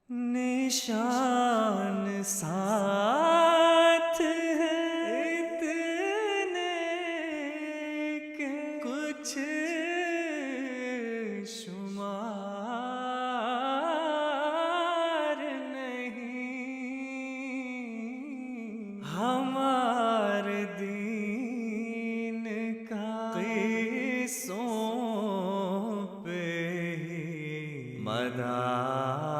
نشان ساتھ ہے اتنے کہ کچھ شمار نہیں، ہمارے دین کا قصوں پہ ہی مدار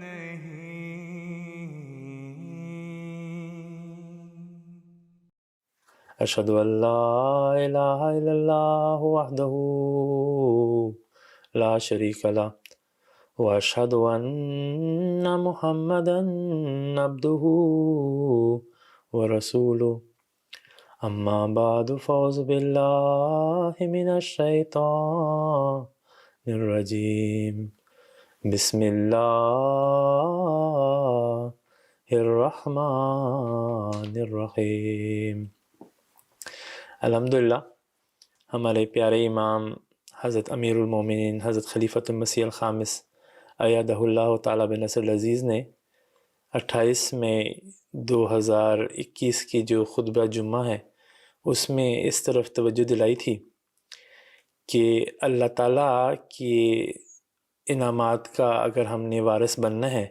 نہیں۔ اشہد ان لا الہ الا اللہ وحدہ لا شریک لہ واشہد ان محمدا عبدہ ورسولہ، اما بعد فاعوذ باللہ من الشیطان الرجیم، بسم اللہ الرحمن الرحیم۔ الحمدللہ ہمارے پیارے امام حضرت امیر المومنین حضرت خلیفۃ المسیح الخامس ایدہ اللہ تعالیٰ بنصر العزیز نے 28 مئی 2021 کی جو خطبہ جمعہ ہے اس میں اس طرف توجہ دلائی تھی کہ اللہ تعالیٰ کی انعامات کا اگر ہم نے وارث بننا ہے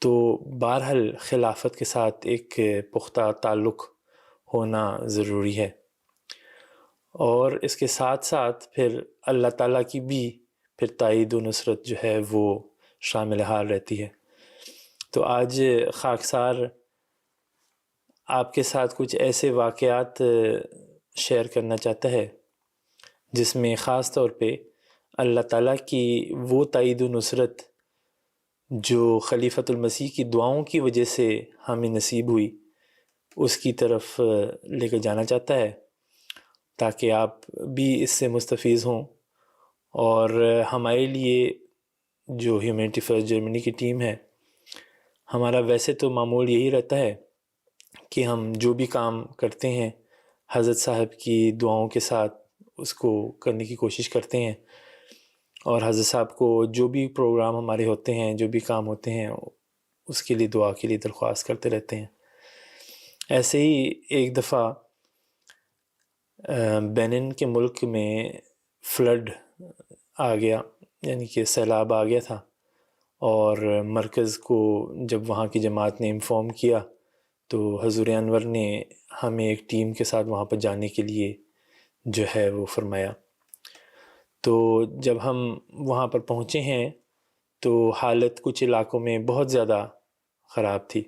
تو بہرحال خلافت کے ساتھ ایک پختہ تعلق ہونا ضروری ہے، اور اس کے ساتھ ساتھ پھر اللہ تعالیٰ کی بھی پھر تائید و نصرت جو ہے وہ شامل حال رہتی ہے۔ تو آج خاکسار آپ کے ساتھ کچھ ایسے واقعات شیئر کرنا چاہتا ہے جس میں خاص طور پہ اللہ تعالیٰ کی وہ تائید و نصرت جو خلیفۃ المسیح کی دعاؤں کی وجہ سے ہمیں نصیب ہوئی اس کی طرف لے کر جانا چاہتا ہے، تاکہ آپ بھی اس سے مستفیض ہوں، اور ہمارے لیے جو ہیومینٹی فرسٹ جرمنی کی ٹیم ہے، ہمارا ویسے تو معمول یہی رہتا ہے کہ ہم جو بھی کام کرتے ہیں حضرت صاحب کی دعاؤں کے ساتھ اس کو کرنے کی کوشش کرتے ہیں، اور حضرت صاحب کو جو بھی پروگرام ہمارے ہوتے ہیں، جو بھی کام ہوتے ہیں، اس کے لیے دعا کے لیے درخواست کرتے رہتے ہیں۔ ایسے ہی ایک دفعہ بینن کے ملک میں فلڈ آ گیا، یعنی کہ سیلاب آ گیا تھا، اور مرکز کو جب وہاں کی جماعت نے انفارم کیا تو حضور انور نے ہمیں ایک ٹیم کے ساتھ وہاں پر جانے کے لیے جو ہے وہ فرمایا۔ تو جب ہم وہاں پر پہنچے ہیں تو حالت کچھ علاقوں میں بہت زیادہ خراب تھی۔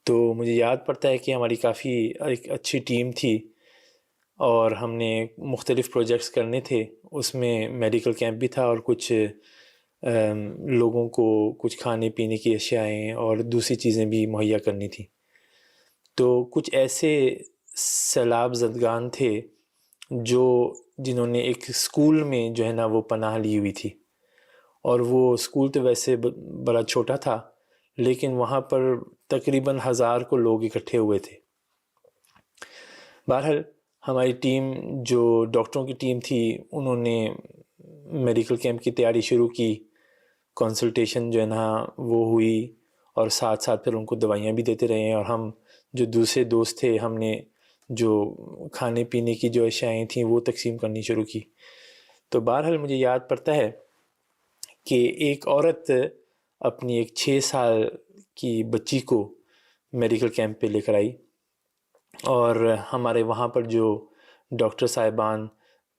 تو مجھے یاد پڑتا ہے کہ ہماری کافی ایک اچھی ٹیم تھی، اور ہم نے مختلف پروجیکٹس کرنے تھے، اس میں میڈیکل کیمپ بھی تھا، اور کچھ لوگوں کو کچھ کھانے پینے کی اشیائیں اور دوسری چیزیں بھی مہیا کرنی تھی۔ تو کچھ ایسے سیلاب زدگان تھے جنہوں نے ایک اسکول میں جو ہے نا وہ پناہ لی ہوئی تھی، اور وہ اسکول تو ویسے بڑا چھوٹا تھا، لیکن وہاں پر تقریباً 1000 کو لوگ اکٹھے ہوئے تھے۔ بہرحال ہماری ٹیم جو ڈاکٹروں کی ٹیم تھی انہوں نے میڈیکل کیمپ کی تیاری شروع کی، کنسلٹیشن جو ہے نا وہ ہوئی، اور ساتھ ساتھ پھر ان کو دوائیاں بھی دیتے رہے ہیں، اور ہم جو دوسرے دوست تھے ہم نے جو کھانے پینے کی جو اشیائیں تھیں وہ تقسیم کرنی شروع کی۔ تو بہرحال مجھے یاد پڑتا ہے کہ ایک عورت اپنی ایک 6 سال کی بچی کو میڈیکل کیمپ پہ لے کر آئی، اور ہمارے وہاں پر جو ڈاکٹر صاحبان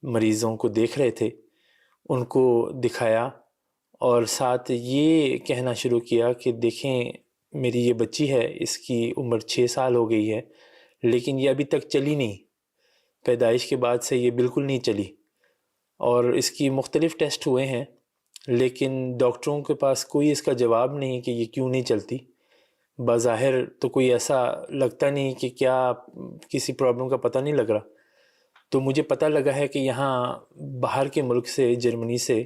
مریضوں کو دیکھ رہے تھے ان کو دکھایا، اور ساتھ یہ کہنا شروع کیا کہ دیکھیں میری یہ بچی ہے، اس کی عمر 6 سال ہو گئی ہے، لیکن یہ ابھی تک چلی نہیں، پیدائش کے بعد سے یہ بالکل نہیں چلی، اور اس کی مختلف ٹیسٹ ہوئے ہیں لیکن ڈاکٹروں کے پاس کوئی اس کا جواب نہیں کہ یہ کیوں نہیں چلتی۔ بظاہر تو کوئی ایسا لگتا نہیں کہ کیا کسی پرابلم کا پتہ نہیں لگ رہا۔ تو مجھے پتہ لگا ہے کہ یہاں باہر کے ملک سے، جرمنی سے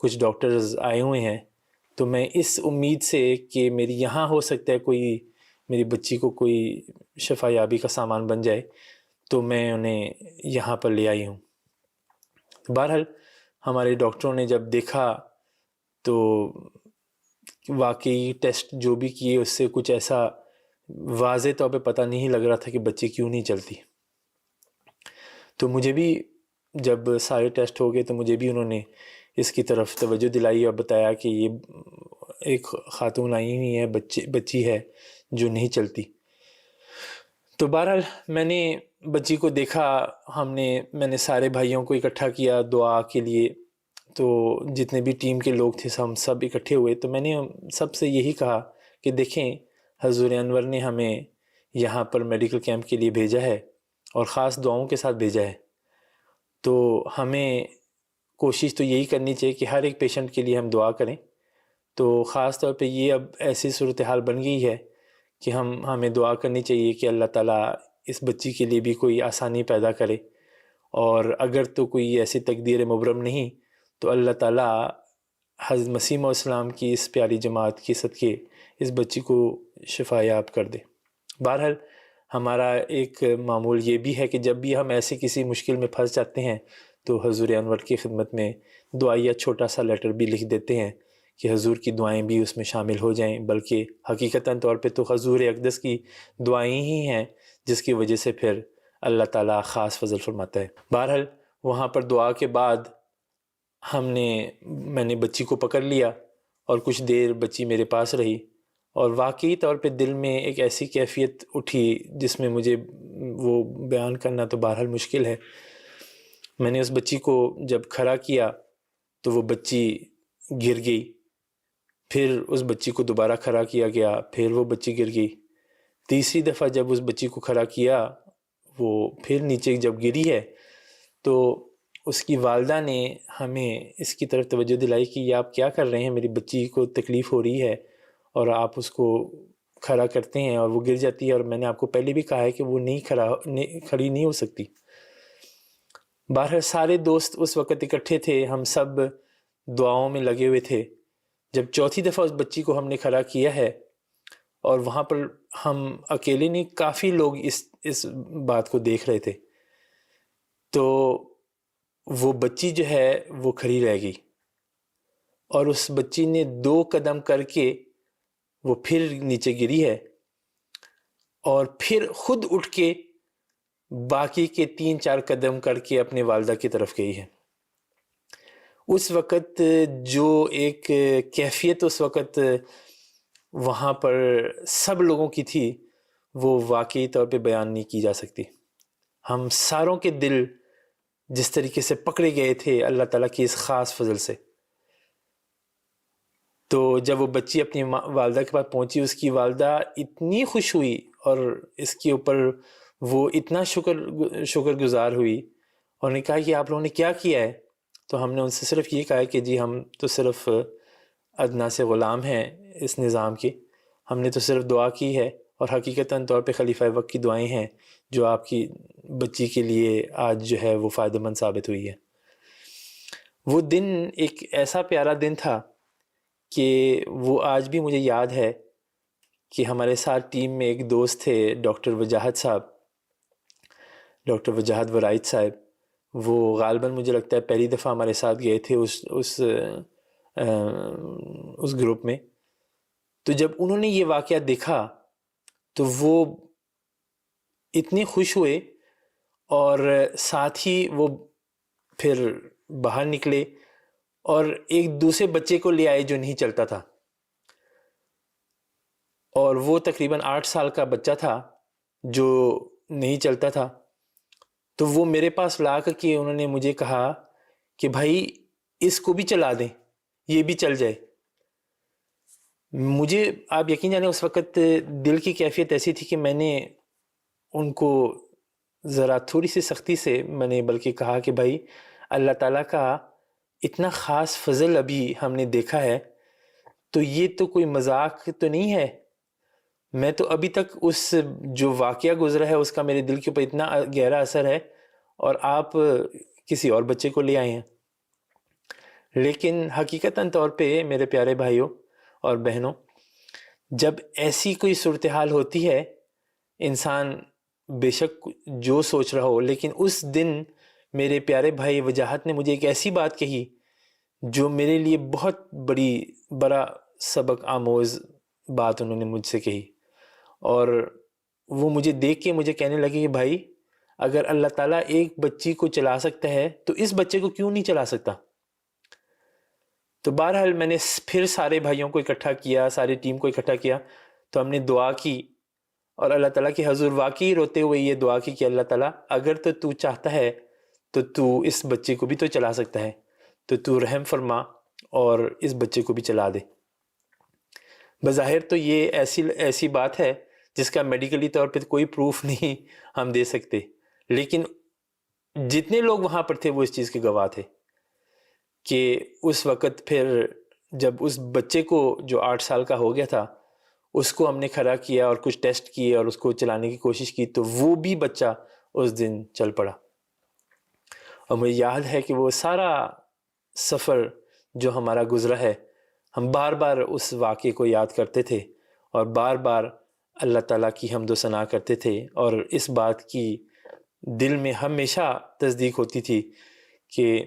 کچھ ڈاکٹرز آئے ہوئے ہیں، تو میں اس امید سے کہ میری یہاں ہو سکتا ہے کوئی میری بچی کو کوئی شفا یابی کا سامان بن جائے، تو میں انہیں یہاں پر لے آئی ہوں۔ بہرحال ہمارے ڈاکٹروں نے جب دیکھا تو واقعی ٹیسٹ جو بھی کیے اس سے کچھ ایسا واضح طور پہ پتہ نہیں لگ رہا تھا کہ بچی کیوں نہیں چلتی. تو مجھے بھی جب سارے ٹیسٹ ہو گئے تو مجھے بھی انہوں نے اس کی طرف توجہ دلائی اور بتایا کہ یہ ایک خاتون آئی ہوئی ہے، بچی ہے جو نہیں چلتی. تو بہرحال میں نے بچی کو دیکھا، میں نے سارے بھائیوں کو اکٹھا کیا دعا کے لیے. تو جتنے بھی ٹیم کے لوگ تھے ہم سب اکٹھے ہوئے. تو میں نے سب سے یہی کہا کہ دیکھیں، حضور انور نے ہمیں یہاں پر میڈیکل کیمپ کے لیے بھیجا ہے اور خاص دعاؤں کے ساتھ بھیجا ہے. تو ہمیں کوشش تو یہی کرنی چاہیے کہ ہر ایک پیشنٹ کے لیے ہم دعا کریں. تو خاص طور پہ یہ اب ایسی صورتحال بن گئی ہے کہ ہمیں دعا کرنی چاہیے کہ اللہ تعالیٰ اس بچی کے لیے بھی کوئی آسانی پیدا کرے، اور اگر تو کوئی ایسی تقدیر مبرم نہیں تو اللہ تعالیٰ حضرت مسیح علیہ السلام کی اس پیاری جماعت کی صدقے اس بچی کو شفا یاب کر دے. بہرحال ہمارا ایک معمول یہ بھی ہے کہ جب بھی ہم ایسے کسی مشکل میں پھنس جاتے ہیں تو حضور انور کی خدمت میں دعائیہ چھوٹا سا لیٹر بھی لکھ دیتے ہیں کہ حضور کی دعائیں بھی اس میں شامل ہو جائیں. بلکہ حقیقتاً طور پہ تو حضور اقدس کی دعائیں ہی ہیں جس کی وجہ سے پھر اللہ تعالیٰ خاص فضل فرماتا ہے. بہرحال وہاں پر دعا کے بعد میں نے بچی کو پکڑ لیا اور کچھ دیر بچی میرے پاس رہی، اور واقعی طور پہ دل میں ایک ایسی کیفیت اٹھی جس میں مجھے وہ بیان کرنا تو بہرحال مشکل ہے. میں نے اس بچی کو جب کھڑا کیا تو وہ بچی گر گئی. پھر اس بچی کو دوبارہ کھڑا کیا گیا، پھر وہ بچی گر گئی. تیسری دفعہ جب اس بچی کو کھڑا کیا، وہ پھر نیچے جب گری ہے تو اس کی والدہ نے ہمیں اس کی طرف توجہ دلائی کہ یہ آپ کیا کر رہے ہیں، میری بچی کو تکلیف ہو رہی ہے اور آپ اس کو کھڑا کرتے ہیں اور وہ گر جاتی ہے، اور میں نے آپ کو پہلے بھی کہا ہے کہ وہ کھڑی نہیں ہو سکتی. بہرحال سارے دوست اس وقت اکٹھے تھے، ہم سب دعاؤں میں لگے ہوئے تھے. جب چوتھی دفعہ اس بچی کو ہم نے کھڑا کیا ہے، اور وہاں پر ہم اکیلے نہیں، کافی لوگ اس بات کو دیکھ رہے تھے، تو وہ بچی جو ہے وہ کھڑی رہ گئی، اور اس بچی نے 2 قدم کر کے وہ پھر نیچے گری ہے، اور پھر خود اٹھ کے باقی کے 3-4 قدم کر کے اپنے والدہ کی طرف گئی ہے. اس وقت جو ایک کیفیت اس وقت وہاں پر سب لوگوں کی تھی وہ واقعی طور پہ بیان نہیں کی جا سکتی. ہم ساروں کے دل جس طریقے سے پکڑے گئے تھے اللہ تعالیٰ کی اس خاص فضل سے. تو جب وہ بچی اپنی والدہ کے پاس پہنچی، اس کی والدہ اتنی خوش ہوئی اور اس کے اوپر وہ اتنا شکر گزار ہوئی، اور نے کہا کہ آپ لوگوں نے کیا کیا ہے؟ تو ہم نے ان سے صرف یہ کہا کہ جی ہم تو صرف ادنا سے غلام ہیں اس نظام کے، ہم نے تو صرف دعا کی ہے، اور حقیقتاً طور پہ خلیفہ وقت کی دعائیں ہیں جو آپ کی بچی کے لیے آج جو ہے وہ فائدہ مند ثابت ہوئی ہے. وہ دن ایک ایسا پیارا دن تھا کہ وہ آج بھی مجھے یاد ہے کہ ہمارے ساتھ ٹیم میں ایک دوست تھے ڈاکٹر وجاہت صاحب، ڈاکٹر وجاہت ورائد صاحب. وہ غالباً مجھے لگتا ہے پہلی دفعہ ہمارے ساتھ گئے تھے اس گروپ میں. تو جب انہوں نے یہ واقعہ دیکھا تو وہ اتنے خوش ہوئے، اور ساتھ ہی وہ پھر باہر نکلے اور ایک دوسرے بچے کو لے آئے جو نہیں چلتا تھا، اور وہ تقریباً 8 سال کا بچہ تھا جو نہیں چلتا تھا. تو وہ میرے پاس لا کر کے انہوں نے مجھے کہا کہ بھائی اس کو بھی چلا دیں، یہ بھی چل جائے. مجھے آپ یقین جانیں اس وقت دل کی کیفیت ایسی تھی کہ میں نے ان کو ذرا تھوڑی سی سختی سے میں نے بلکہ کہا کہ بھائی اللہ تعالیٰ کا اتنا خاص فضل ابھی ہم نے دیکھا ہے، تو یہ تو کوئی مذاق تو نہیں ہے. میں تو ابھی تک اس جو واقعہ گزرا ہے اس کا میرے دل کے اوپر اتنا گہرا اثر ہے، اور آپ کسی اور بچے کو لے آئے ہیں. لیکن حقیقتاً طور پہ میرے پیارے بھائیوں اور بہنوں، جب ایسی کوئی صورتحال ہوتی ہے، انسان بے شک جو سوچ رہا ہو، لیکن اس دن میرے پیارے بھائی وجاہت نے مجھے ایک ایسی بات کہی جو میرے لیے بہت بڑا سبق آموز بات انہوں نے مجھ سے کہی، اور وہ مجھے دیکھ کے مجھے کہنے لگے کہ بھائی اگر اللہ تعالیٰ ایک بچی کو چلا سکتا ہے تو اس بچے کو کیوں نہیں چلا سکتا؟ تو بہرحال میں نے پھر سارے بھائیوں کو اکٹھا کیا، ساری ٹیم کو اکٹھا کیا، تو ہم نے دعا کی اور اللہ تعالیٰ کے حضور واقعی روتے ہوئے یہ دعا کی کہ اللہ تعالیٰ اگر تو چاہتا ہے تو تو اس بچے کو بھی تو چلا سکتا ہے، تو رحم فرما اور اس بچے کو بھی چلا دے۔ بظاہر تو یہ ایسی بات ہے جس کا میڈیکلی طور پہ کوئی پروف نہیں ہم دے سکتے، لیکن جتنے لوگ وہاں پر تھے وہ اس چیز کے گواہ تھے کہ اس وقت پھر جب اس بچے کو جو 8 سال کا ہو گیا تھا اس کو ہم نے کھڑا کیا اور کچھ ٹیسٹ کیے اور اس کو چلانے کی کوشش کی تو وہ بھی بچہ اس دن چل پڑا۔ اور مجھے یاد ہے کہ وہ سارا سفر جو ہمارا گزرا ہے ہم بار بار اس واقعے کو یاد کرتے تھے اور بار بار اللہ تعالیٰ کی حمد و ثنا کرتے تھے، اور اس بات کی دل میں ہمیشہ تصدیق ہوتی تھی کہ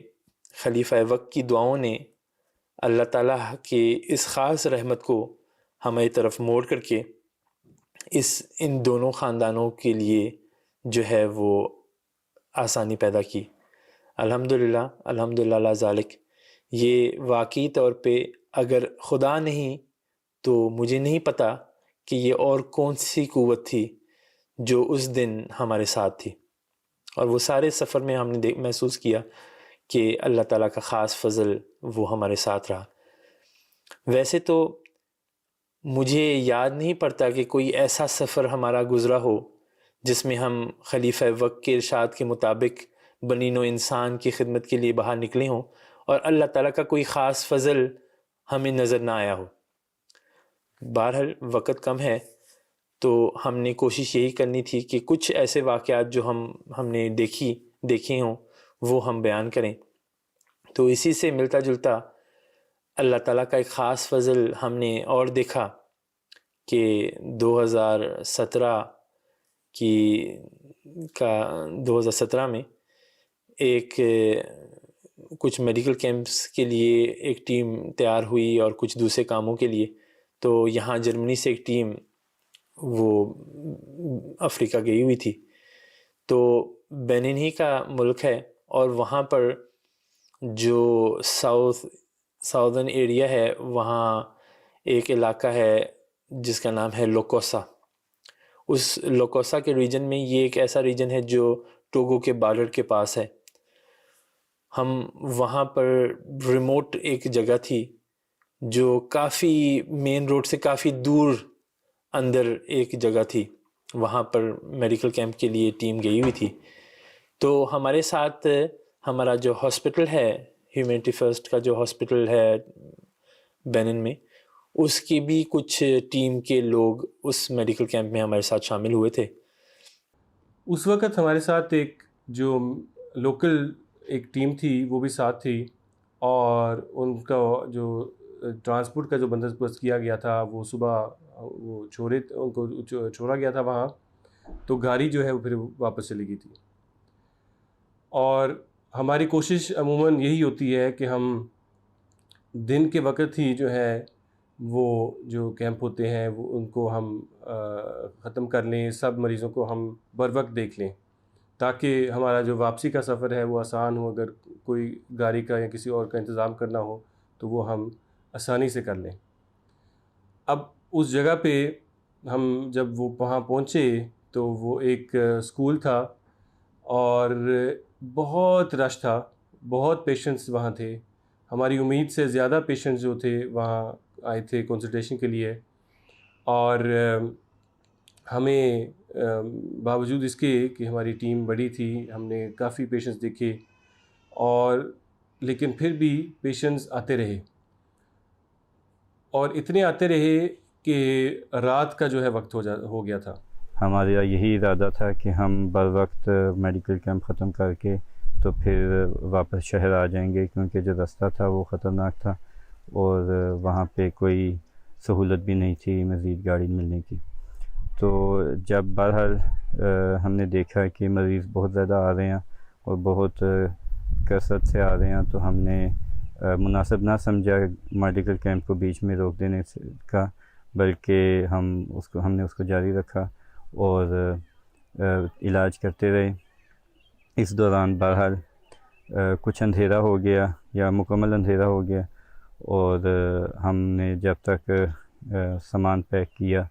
خلیفہ وقت کی دعاؤں نے اللہ تعالیٰ کے اس خاص رحمت کو ہماری طرف موڑ کر کے ان دونوں خاندانوں کے لیے جو ہے وہ آسانی پیدا کی۔ الحمدللہ علی ذالک۔ یہ واقعی طور پہ اگر خدا نہیں تو مجھے نہیں پتا کہ یہ اور کون سی قوت تھی جو اس دن ہمارے ساتھ تھی، اور وہ سارے سفر میں ہم نے محسوس کیا کہ اللہ تعالیٰ کا خاص فضل وہ ہمارے ساتھ رہا۔ ویسے تو مجھے یاد نہیں پڑتا کہ کوئی ایسا سفر ہمارا گزرا ہو جس میں ہم خلیفہ وقت کے ارشاد کے مطابق بنی نوع انسان کی خدمت کے لیے باہر نکلے ہوں اور اللہ تعالیٰ کا کوئی خاص فضل ہمیں نظر نہ آیا ہو۔ بہرحال وقت کم ہے تو ہم نے کوشش یہی کرنی تھی کہ کچھ ایسے واقعات جو ہم نے دیکھے ہوں وہ ہم بیان کریں۔ تو اسی سے ملتا جلتا اللہ تعالیٰ کا ایک خاص فضل ہم نے اور دیکھا کہ 2017 میں کچھ میڈیکل کیمپس کے لیے ایک ٹیم تیار ہوئی اور کچھ دوسرے کاموں کے لیے، تو یہاں جرمنی سے ایک ٹیم وہ افریقہ گئی ہوئی تھی۔ تو بینن ہی کا ملک ہے اور وہاں پر جو ساؤدرن ایریا ہے وہاں ایک علاقہ ہے جس کا نام ہے لوکوسا۔ اس لوکوسا کے ریجن میں یہ ایک ایسا ریجن ہے جو ٹوگو کے بارڈر کے پاس ہے۔ ہم وہاں پر ریموٹ ایک جگہ تھی جو کافی مین روڈ سے کافی دور اندر ایک جگہ تھی، وہاں پر میڈیکل کیمپ کے لیے ٹیم گئی ہوئی تھی۔ تو ہمارے ساتھ ہمارا جو ہاسپٹل ہے ہیومینٹی فرسٹ کا جو ہاسپٹل ہے بینن میں، اس کی بھی کچھ ٹیم کے لوگ اس میڈیکل کیمپ میں ہمارے ساتھ شامل ہوئے تھے۔ اس وقت ہمارے ساتھ ایک جو لوکل ایک ٹیم تھی وہ بھی ساتھ تھی، اور ان کا جو ٹرانسپورٹ کا جو بندوبست کیا گیا تھا وہ صبح ان کو چھوڑا گیا تھا وہاں، تو گاڑی جو ہے وہ پھر واپس چلی گئی تھی۔ اور ہماری کوشش عموماً یہی ہوتی ہے کہ ہم دن کے وقت ہی جو ہے وہ جو کیمپ ہوتے ہیں وہ ان کو ہم ختم کر لیں، سب مریضوں کو ہم بر وقت دیکھ لیں تاکہ ہمارا جو واپسی کا سفر ہے وہ آسان ہو۔ اگر کوئی گاڑی کا یا کسی اور کا انتظام کرنا ہو تو وہ ہم آسانی سے کر لیں۔ اب اس جگہ پہ ہم جب وہ وہاں پہنچے تو وہ ایک اسکول تھا اور بہت رش تھا، بہت پیشنٹس وہاں تھے۔ ہماری امید سے زیادہ پیشنٹس جو تھے وہاں آئے تھے کنسلٹیشن کے لیے، اور ہمیں باوجود اس کے کہ ہماری ٹیم بڑی تھی ہم نے کافی پیشنٹس دیکھے، اور لیکن پھر بھی پیشنٹس آتے رہے، اور اتنے آتے رہے کہ رات کا جو ہے وقت ہو گیا تھا۔ ہمارا یہی ارادہ تھا کہ ہم بر وقت میڈیکل کیمپ ختم کر کے تو پھر واپس شہر آ جائیں گے، کیونکہ جو رستہ تھا وہ خطرناک تھا اور وہاں پہ کوئی سہولت بھی نہیں تھی مزید گاڑی ملنے کی۔ تو جب بہرحال ہم نے دیکھا کہ مریض بہت زیادہ آ رہے ہیں اور بہت کثرت سے آ رہے ہیں، تو ہم نے مناسب نہ سمجھا میڈیکل کیمپ کو بیچ میں روک دینے کا، بلکہ ہم نے اس کو جاری رکھا اور علاج کرتے رہے۔ اس دوران بہرحال کچھ اندھیرا ہو گیا یا مکمل اندھیرا ہو گیا، اور ہم نے جب تک سامان پیک کیا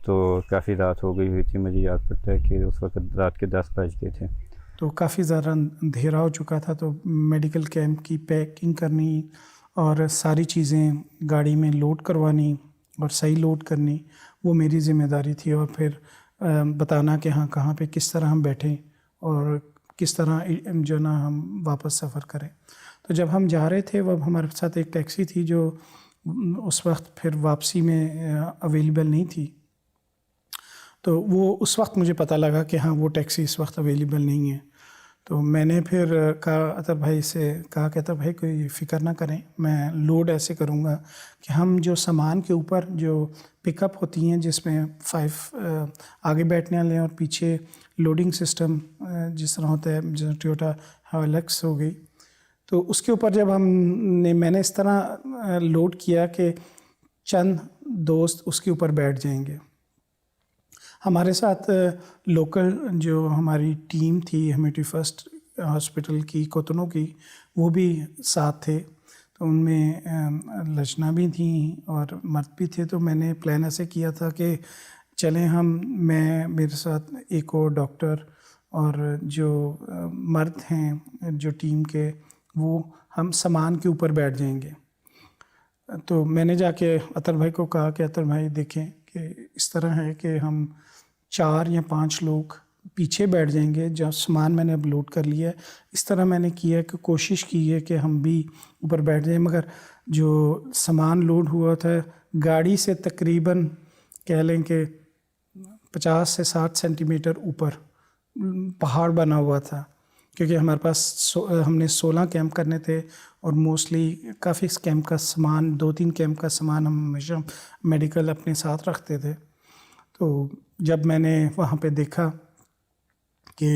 تو کافی رات ہو گئی ہوئی تھی۔ مجھے یاد پڑتا ہے کہ اس وقت رات کے 10 بج گئے تھے، تو کافی زیادہ اندھیرا ہو چکا تھا، تو میڈیکل کیمپ کی پیکنگ کرنی اور ساری چیزیں گاڑی میں لوڈ کروانی اور صحیح لوڈ کرنی وہ میری ذمہ داری تھی، اور پھر بتانا کہ ہاں کہاں پہ کس طرح ہم بیٹھیں اور کس طرح جو نا ہم واپس سفر کریں۔ تو جب ہم جا رہے تھے وہ ہمارے ساتھ ایک ٹیکسی تھی جو اس وقت پھر واپسی میں اویلیبل نہیں تھی، تو وہ اس وقت مجھے پتہ لگا کہ ہاں وہ ٹیکسی اس وقت اویلیبل نہیں ہے۔ تو میں نے پھر کہا اطہر بھائی سے کہا کہ اطہر بھائی کوئی فکر نہ کریں، میں لوڈ ایسے کروں گا کہ ہم جو سامان کے اوپر جو پک اپ ہوتی ہیں جس میں 5 آگے بیٹھنے والے ہیں اور پیچھے لوڈنگ سسٹم جس طرح ہوتا ہے، جو ٹویوٹا ہائیلیکس ہو گئی، تو اس کے اوپر جب میں نے اس طرح لوڈ کیا کہ چند دوست اس کے اوپر بیٹھ جائیں گے۔ ہمارے ساتھ لوکل جو ہماری ٹیم تھی ہیمیٹری فرسٹ ہاسپٹل کی کوتنوں کی، وہ بھی ساتھ تھے، تو ان میں لجنا بھی تھیں اور مرد بھی تھے۔ تو میں نے پلان ایسے کیا تھا کہ چلیں میرے ساتھ ایک اور ڈاکٹر اور جو مرد ہیں جو ٹیم کے، وہ ہم سامان کے اوپر بیٹھ جائیں گے۔ تو میں نے جا کے اطہر بھائی کو کہا کہ اطہر بھائی دیکھیں کہ اس طرح ہے کہ ہم 4 یا 5 لوگ پیچھے بیٹھ جائیں گے، جو سامان میں نے اب لوڈ کر لیا ہے۔ اس طرح میں نے کیا کہ کوشش کی ہے کہ ہم بھی اوپر بیٹھ جائیں، مگر جو سامان لوڈ ہوا تھا گاڑی سے تقریباً کہہ لیں کہ 50 سے 60 سینٹی میٹر اوپر پہاڑ بنا ہوا تھا، کیونکہ ہمارے پاس ہم نے 16 کیمپ کرنے تھے اور موسٹلی کافی کیمپ کا سامان 2-3 کیمپ کا سامان ہم ہمیشہ میڈیکل اپنے ساتھ رکھتے تھے۔ تو جب میں نے وہاں پہ دیکھا کہ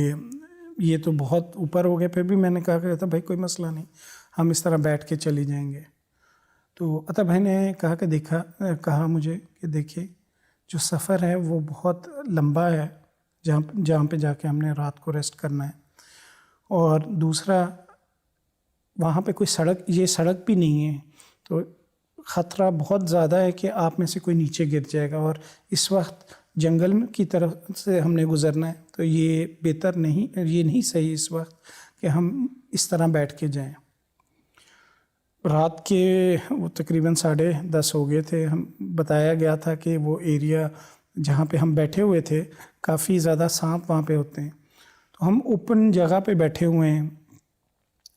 یہ تو بہت اوپر ہو گیا، پھر بھی میں نے کہا کہ بھائی کوئی مسئلہ نہیں، ہم اس طرح بیٹھ کے چلی جائیں گے۔ تو اطہر بھائی نے کہا مجھے کہ دیکھیے جو سفر ہے وہ بہت لمبا ہے، جہاں پہ جا کے ہم نے رات کو ریسٹ کرنا ہے، اور دوسرا وہاں پہ کوئی سڑک بھی نہیں ہے، تو خطرہ بہت زیادہ ہے کہ آپ میں سے کوئی نیچے گر جائے گا، اور اس وقت جنگل کی طرف سے ہم نے گزرنا ہے، تو یہ بہتر نہیں، یہ نہیں صحیح اس وقت کہ ہم اس طرح بیٹھ کے جائیں۔ رات کے وہ تقریباً 10:30 ہو گئے تھے۔ ہم بتایا گیا تھا کہ وہ ایریا جہاں پہ ہم بیٹھے ہوئے تھے کافی زیادہ سانپ وہاں پہ ہوتے ہیں، تو ہم اوپن جگہ پہ بیٹھے ہوئے ہیں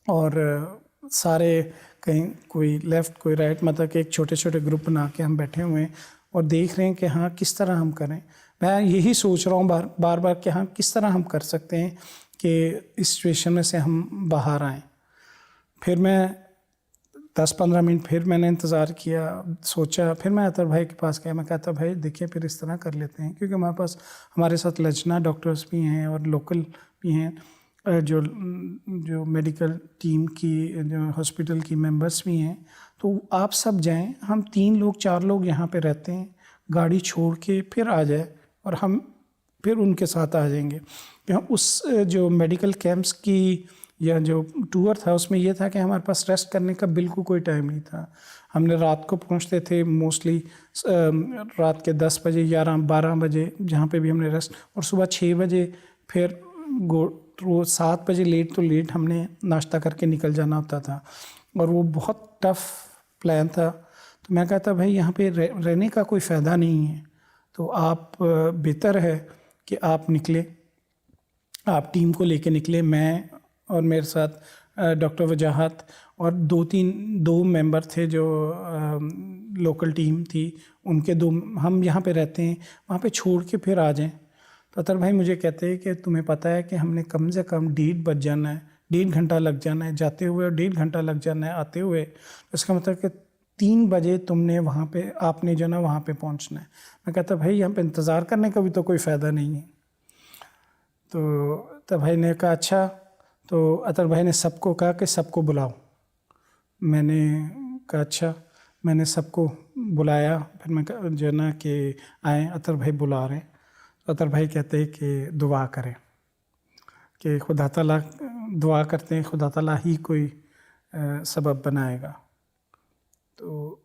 اور سارے کہیں کوئی لیفٹ کوئی رائٹ، مطلب کہ ایک چھوٹے چھوٹے گروپ بنا کے ہم بیٹھے ہوئے ہیں اور دیکھ رہے ہیں کہ ہاں کس طرح ہم کریں۔ میں یہی سوچ رہا ہوں بار بار کہ ہاں کس طرح ہم کر سکتے ہیں کہ اس سچویشن میں سے ہم باہر آئیں۔ پھر میں 10-15 منٹ پھر میں نے انتظار کیا، سوچا، پھر میں اطہر بھائی کے پاس گیا، میں کہتا بھائی دیکھیں پھر اس طرح کر لیتے ہیں، کیونکہ ہمارے ساتھ لجنا ڈاکٹرز بھی ہیں اور لوکل بھی ہیں، جو میڈیکل ٹیم کی جو ہاسپٹل کی ممبرس بھی ہیں، تو آپ سب جائیں، ہم 3 لوگ 4 لوگ یہاں پہ رہتے ہیں، گاڑی چھوڑ کے پھر آ جائے اور ہم پھر ان کے ساتھ آ جائیں گے۔ اس جو میڈیکل کیمپس کی یا جو ٹور تھا اس میں یہ تھا کہ ہمارے پاس ریسٹ کرنے کا بالکل کوئی ٹائم نہیں تھا۔ ہم نے رات کو پہنچتے تھے موسٹلی رات کے 10 بجے 11-12 بجے جہاں پہ بھی ہم نے ریسٹ، اور صبح 6 بجے پھر 7 بجے لیٹ تو لیٹ ہم نے ناشتہ کر کے نکل جانا ہوتا تھا، اور وہ بہت ٹف پلان تھا۔ تو میں کہتا بھائی یہاں پہ رہنے کا کوئی فائدہ نہیں ہے، تو آپ بہتر ہے کہ آپ نکلیں، آپ ٹیم کو لے کے نکلے، میں اور میرے ساتھ ڈاکٹر وجاہت اور 2 ممبر تھے جو لوکل ٹیم تھی، ان کے 2 ہم یہاں پہ رہتے ہیں، وہاں پہ چھوڑ کے پھر آ جائیں۔ تو اطہر بھائی مجھے کہتے ہیں کہ تمہیں پتہ ہے کہ ہم نے کم سے کم 1.5 بج جانا ہے، 1.5 گھنٹہ لگ جانا ہے جاتے ہوئے اور 1.5 گھنٹہ لگ جانا ہے آتے ہوئے، اس کا مطلب کہ 3 بجے تم نے وہاں پہ آپ نے جو نا وہاں پہ پہنچنا ہے۔ میں کہتا بھائی یہاں پہ انتظار کرنے کا بھی تو کوئی فائدہ نہیں ہے۔ تو اطہر بھائی نے کہا اچھا، تو اطہر بھائی نے سب کو کہا کہ سب کو بلاؤ۔ میں نے کہا اچھا، میں نے سب کو بلایا، پھر میں جو ہے نا کہ آئیں، عطر بھائی بلا رہے ہیں. عطر بھائی کہتے ہیں کہ دعا کریں کہ خدا تعالیٰ، دعا کرتے ہیں خدا تعالیٰ ہی کوئی سبب بنائے گا. تو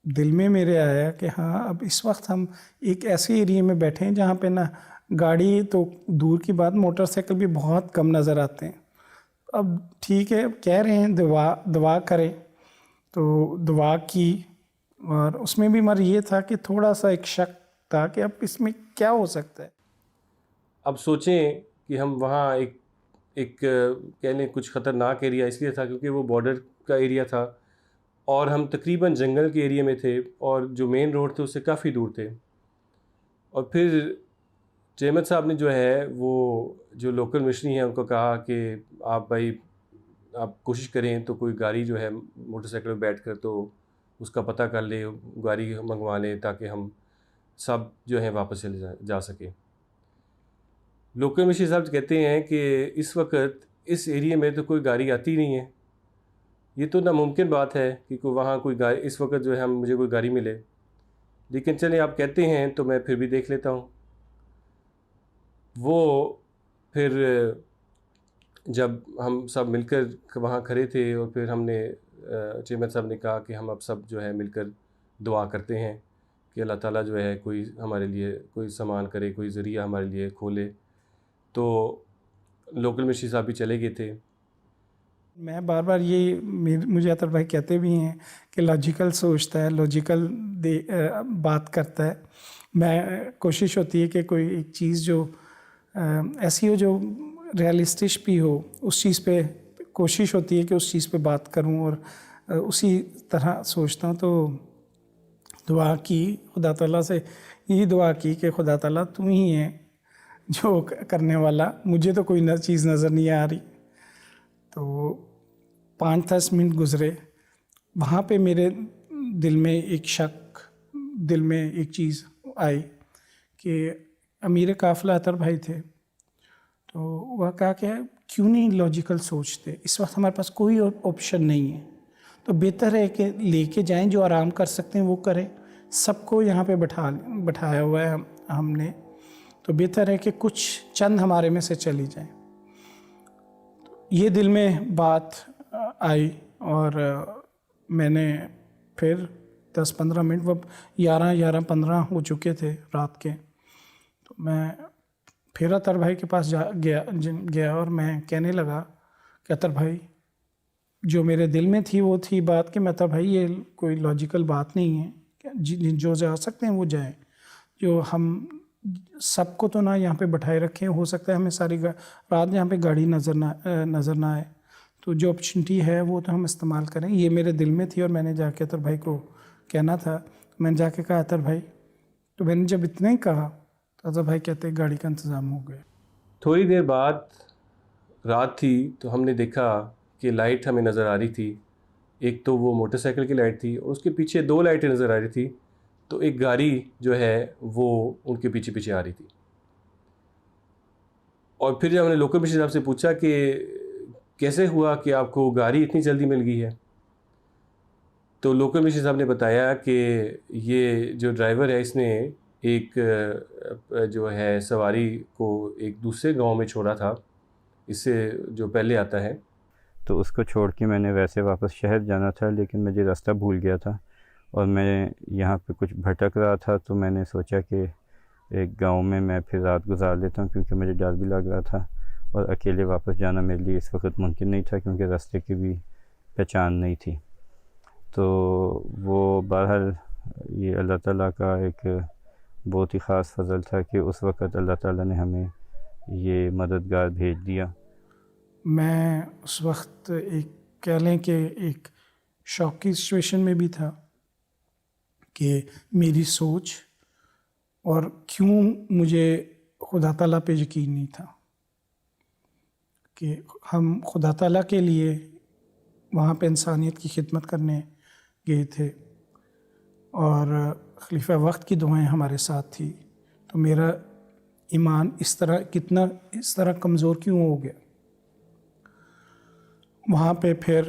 دل میں میرے آیا کہ ہاں اب اس وقت ہم ایک ایسے ایریے میں بیٹھے ہیں جہاں پہ نا گاڑی تو دور کی بات، موٹر سائیکل بھی بہت کم نظر آتے ہیں. اب ٹھیک ہے، کہہ رہے ہیں دعا کریں، تو دعا کی، اور اس میں بھی مر یہ تھا کہ تھوڑا سا ایک شک تھا کہ اب اس میں کیا ہو سکتا ہے. اب سوچیں کہ ہم وہاں ایک کہہ لیں کچھ خطرناک ایریا اس لیے تھا کیونکہ وہ بارڈر کا ایریا تھا، اور ہم تقریباً جنگل کے ایریے میں تھے، اور جو مین روڈ تھے اس سے کافی دور تھے. اور پھر جعمت صاحب نے جو ہے وہ جو لوکل مشنری ہیں ان کو کہا کہ آپ کوشش کریں تو کوئی گاڑی جو ہے موٹر سائیکل میں بیٹھ کر تو اس کا پتہ کر لیں، گاڑی منگوا لیں تاکہ ہم سب جو ہیں واپس چلے جا سکیں. لوکل مشنری صاحب کہتے ہیں کہ اس وقت اس ایریے میں تو کوئی گاڑی آتی نہیں ہے، یہ تو ناممکن بات ہے کہ وہاں کوئی گاڑی اس وقت جو ہے مجھے کوئی گاڑی ملے، لیکن چلیں آپ کہتے ہیں تو میں پھر بھی دیکھ لیتا ہوں. وہ پھر جب ہم سب مل کر وہاں کھڑے تھے، اور پھر ہم نے چیئرمین صاحب نے کہا کہ ہم اب سب جو ہے مل کر دعا کرتے ہیں کہ اللہ تعالیٰ جو ہے کوئی ہمارے لیے کوئی سامان کرے، کوئی ذریعہ ہمارے لیے کھولے. تو لوکل مشنری صاحب بھی چلے گئے تھے. میں بار بار یہ مجھے عطر بھائی کہتے بھی ہیں کہ لاجیکل سوچتا ہے، لاجیکل بات کرتا ہے. میں کوشش ہوتی ہے کہ کوئی ایک چیز جو ایسی ہو جو ریئلسٹک بھی ہو، اس چیز پہ کوشش ہوتی ہے کہ اس چیز پہ بات کروں، اور اسی طرح سوچتا ہوں. تو دعا کی خدا تعالیٰ سے، یہی دعا کی کہ خدا تعالیٰ تم ہی ہے جو کرنے والا، مجھے تو کوئی چیز نظر نہیں آ رہی. تو 5-10 منٹ گزرے، وہاں پہ میرے دل میں ایک شک، دل میں ایک چیز آئی کہ امیر قافلہ عطر بھائی تھے. تو وہ کہا کہ کیوں نہیں لاجیکل سوچتے، اس وقت ہمارے پاس کوئی آپشن نہیں ہے، تو بہتر ہے کہ لے کے جائیں، جو آرام کر سکتے ہیں وہ کریں. سب کو یہاں پہ بٹھایا ہوا ہے ہم نے، تو بہتر ہے کہ کچھ چند ہمارے میں سے چلی جائیں. یہ دل میں بات آئی، اور میں نے پھر 10-15 منٹ، وہ 11-15 ہو چکے تھے رات کے. تو میں پھر عطر بھائی کے پاس گیا اور میں کہنے لگا کہ عطر بھائی، جو میرے دل میں تھی وہ تھی بات کہ میں عطر بھائی یہ کوئی لاجیکل بات نہیں ہے، جو جا سکتے ہیں وہ جائیں، جو ہم سب کو تو نہ یہاں پہ بٹھائے رکھیں، ہو سکتا ہے ہمیں ساری رات یہاں پہ گاڑی نظر نہ آئے، تو جو اپرچونٹی ہے وہ تو ہم استعمال کریں. یہ میرے دل میں تھی، اور میں نے جا کے عطر بھائی کو کہنا تھا. میں نے جا کے کہا عطر بھائی، تو میں نے جب اتنا ہی کہا تو عطر بھائی کہتے گاڑی کا انتظام ہو گیا. تھوڑی دیر بعد رات تھی تو ہم نے دیکھا کہ لائٹ ہمیں نظر آ رہی تھی. ایک تو وہ موٹر سائیکل کی لائٹ تھی، اور اس کے پیچھے 2 لائٹیں نظر آ رہی تھی. تو ایک گاڑی جو ہے وہ ان کے پیچھے آ رہی تھی. اور پھر جب ہم نے لوکل مشنری صاحب سے پوچھا کہ کیسے ہوا کہ آپ کو گاڑی اتنی جلدی مل گئی ہے، تو لوکل مشنری صاحب نے بتایا کہ یہ جو ڈرائیور ہے اس نے ایک جو ہے سواری کو ایک دوسرے گاؤں میں چھوڑا تھا، اس سے جو پہلے آتا ہے. تو اس کو چھوڑ کے میں نے ویسے واپس شہر جانا تھا، لیکن مجھے راستہ بھول گیا تھا، اور میں یہاں پہ کچھ بھٹک رہا تھا. تو میں نے سوچا کہ ایک گاؤں میں پھر رات گزار لیتا ہوں، کیونکہ مجھے ڈر بھی لگ رہا تھا، اور اکیلے واپس جانا میرے لیے اس وقت ممکن نہیں تھا، کیونکہ راستے کی بھی پہچان نہیں تھی. تو وہ بہرحال یہ اللہ تعالیٰ کا ایک بہت ہی خاص فضل تھا کہ اس وقت اللہ تعالیٰ نے ہمیں یہ مددگار بھیج دیا. میں اس وقت ایک کہہ لیں کہ ایک شوق کی سچویشن میں بھی تھا کہ میری سوچ اور کیوں مجھے خدا تعالیٰ پہ یقین نہیں تھا کہ ہم خدا تعالیٰ کے لیے وہاں پہ انسانیت کی خدمت کرنے گئے تھے، اور خلیفہ وقت کی دعائیں ہمارے ساتھ تھی. تو میرا ایمان اس طرح کمزور کیوں ہو گیا؟ وہاں پہ پھر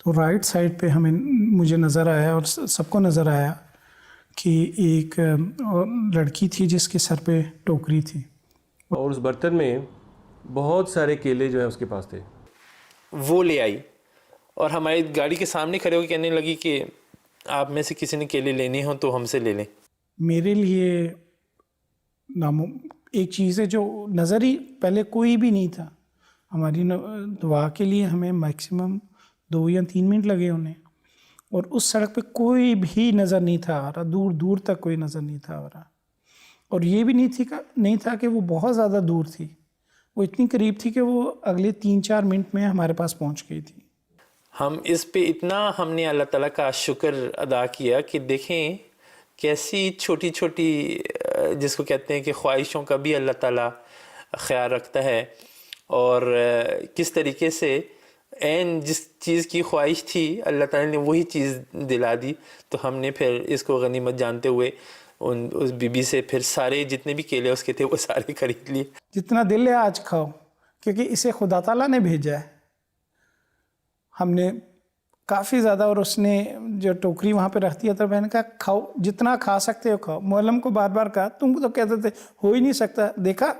تو رائٹ سائڈ پہ مجھے نظر آیا اور سب کو نظر آیا کہ ایک لڑکی تھی جس کے سر پہ ٹوکری تھی، اور اس برتن میں بہت سارے کیلے جو ہے اس کے پاس تھے. وہ لے آئی اور ہماری گاڑی کے سامنے کھڑے ہو کے کہنے لگی کہ آپ میں سے کسی نے کیلے لینے ہوں تو ہم سے لے لیں. میرے لیے ایک چیز ہے جو نظر ہی پہلے کوئی بھی نہیں تھا. ہماری دعا کے لیے ہمیں میکسیمم 2 یا 3 منٹ لگے انہیں، اور اس سڑک پہ کوئی بھی نظر نہیں تھا آ رہا، دور دور تک کوئی نظر نہیں تھا آ رہا. اور یہ بھی نہیں تھا کہ وہ بہت زیادہ دور تھی، وہ اتنی قریب تھی کہ وہ اگلے 3-4 منٹ میں ہمارے پاس پہنچ گئی تھی. ہم اس پہ اتنا ہم نے اللہ تعالیٰ کا شکر ادا کیا کہ دیکھیں کیسی چھوٹی چھوٹی جس کو کہتے ہیں کہ خواہشوں کا بھی اللہ تعالیٰ خیال رکھتا ہے، اور کس طریقے سے عین جس چیز کی خواہش تھی اللہ تعالیٰ نے وہی چیز دلا دی. تو ہم نے پھر اس کو غنیمت جانتے ہوئے اس بی بی سے پھر سارے جتنے بھی کیلے اس کے تھے وہ سارے خرید لیے. جتنا دل ہے آج کھاؤ، کیونکہ اسے خدا تعالیٰ نے بھیجا ہے. ہم نے کافی زیادہ، اور اس نے جو ٹوکری وہاں پہ رکھ دیا تھا، میں نے کہا کھاؤ، جتنا کھا سکتے ہو کھاؤ. معلم کو بار بار کہا تم تو کہتے تھے ہو ہی نہیں سکتا، دیکھا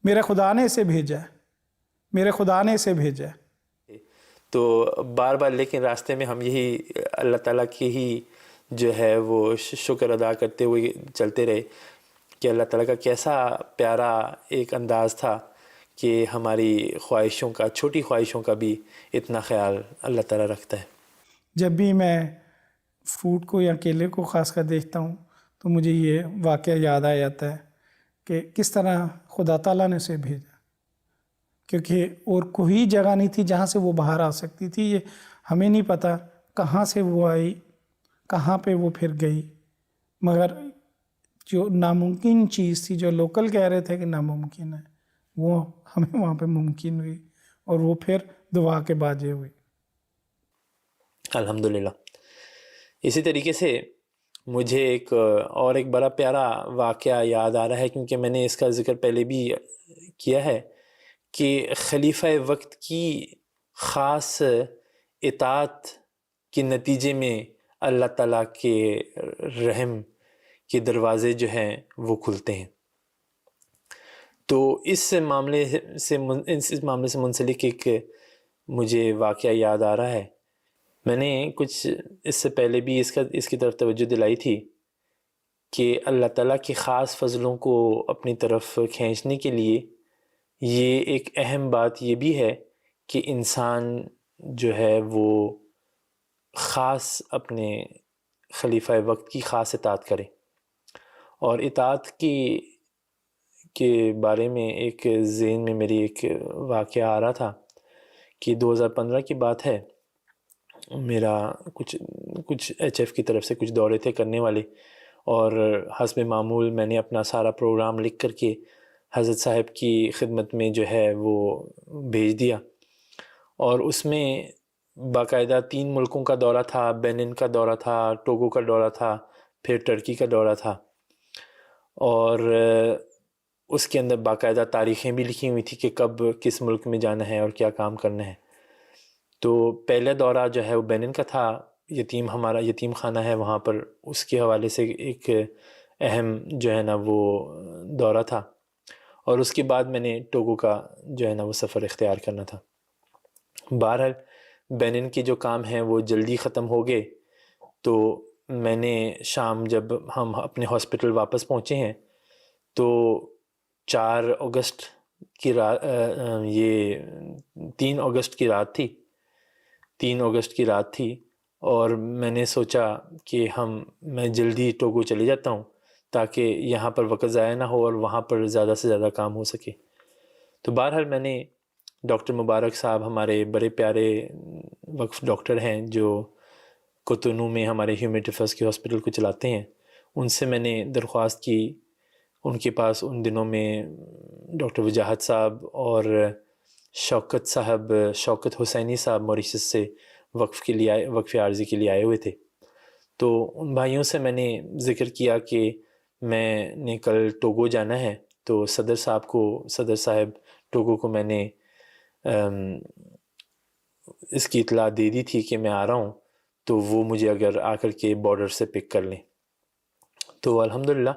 میرے خدا نے اسے بھیجا ہے، میرے خدا نے اسے بھیجا ہے. تو بار بار لیکن راستے میں ہم یہی اللہ تعالیٰ کی ہی جو ہے وہ شکر ادا کرتے ہوئے چلتے رہے کہ اللہ تعالیٰ کا کیسا پیارا ایک انداز تھا کہ ہماری خواہشوں کا، چھوٹی خواہشوں کا بھی اتنا خیال اللہ تعالیٰ رکھتا ہے. جب بھی میں فروٹ کو یا کیلے کو خاص کر دیکھتا ہوں تو مجھے یہ واقعہ یاد آ جاتا ہے کہ کس طرح خدا تعالیٰ نے اسے بھیجا، کیونکہ اور کوئی جگہ نہیں تھی جہاں سے وہ باہر آ سکتی تھی. یہ ہمیں نہیں پتہ کہاں سے وہ آئی، کہاں پہ وہ پھر گئی، مگر جو ناممکن چیز تھی، جو لوکل کہہ رہے تھے کہ ناممکن ہے، وہ ہمیں وہاں پہ ممکن ہوئی، اور وہ پھر دعا کے باجے ہوئی. الحمدللہ. اسی طریقے سے مجھے ایک بڑا پیارا واقعہ یاد آ رہا ہے، کیونکہ میں نے اس کا ذکر پہلے بھی کیا ہے کہ خلیفہ وقت کی خاص اطاعت کے نتیجے میں اللہ تعالیٰ کے رحم کے دروازے جو ہیں وہ کھلتے ہیں. تو اس معاملے سے منسلک ایک مجھے واقعہ یاد آ رہا ہے. میں نے کچھ اس سے پہلے بھی اس کی طرف توجہ دلائی تھی کہ اللہ تعالیٰ کی خاص فضلوں کو اپنی طرف کھینچنے کے لیے یہ ایک اہم بات یہ بھی ہے کہ انسان جو ہے وہ خاص اپنے خلیفہ وقت کی خاص اطاعت کرے. اور اطاعت کے بارے میں ایک ذہن میں میری ایک واقعہ آ رہا تھا کہ 2015 کی بات ہے. میرا کچھ ایچ ایف کی طرف سے کچھ دورے تھے کرنے والے، اور حسب معمول میں نے اپنا سارا پروگرام لکھ کر کے حضرت صاحب کی خدمت میں جو ہے وہ بھیج دیا. اور اس میں باقاعدہ 3 ملکوں کا دورہ تھا، بینن کا دورہ تھا، ٹوگو کا دورہ تھا، پھر ٹرکی کا دورہ تھا. اور اس کے اندر باقاعدہ تاریخیں بھی لکھی ہوئی تھی کہ کب کس ملک میں جانا ہے اور کیا کام کرنا ہے. تو پہلا دورہ جو ہے وہ بینن کا تھا، ہمارا یتیم خانہ ہے وہاں پر، اس کے حوالے سے ایک اہم جو ہے نا وہ دورہ تھا. اور اس کے بعد میں نے ٹوگو کا جو ہے نا وہ سفر اختیار کرنا تھا. بہرحال بینن کے جو کام ہیں وہ جلدی ختم ہو گئے. تو میں نے شام جب ہم اپنے ہاسپٹل واپس پہنچے ہیں تو 4 اگست کی رات، یہ 3 اگست کی رات تھی، 3 اگست کی رات تھی. اور میں نے سوچا کہ میں جلدی ٹوگو چلے جاتا ہوں تاکہ یہاں پر وقت ضائع نہ ہو اور وہاں پر زیادہ سے زیادہ کام ہو سکے. تو بہرحال میں نے ڈاکٹر مبارک صاحب ہمارے بڑے پیارے وقف ڈاکٹر ہیں جو کوتونو میں ہمارے ہیومن افیئرس کے ہاسپٹل کو چلاتے ہیں، ان سے میں نے درخواست کی. ان کے پاس ان دنوں میں ڈاکٹر وجاہت صاحب اور شوکت حسینی صاحب موریشس سے وقف عارضی کے لیے آئے ہوئے تھے. تو ان بھائیوں سے میں نے ذکر کیا کہ میں نے کل ٹوگو جانا ہے. تو صدر صاحب ٹوگو کو میں نے اس کی اطلاع دے دی تھی کہ میں آ رہا ہوں، تو وہ مجھے اگر آ کر کے بارڈر سے پک کر لیں. تو الحمدللہ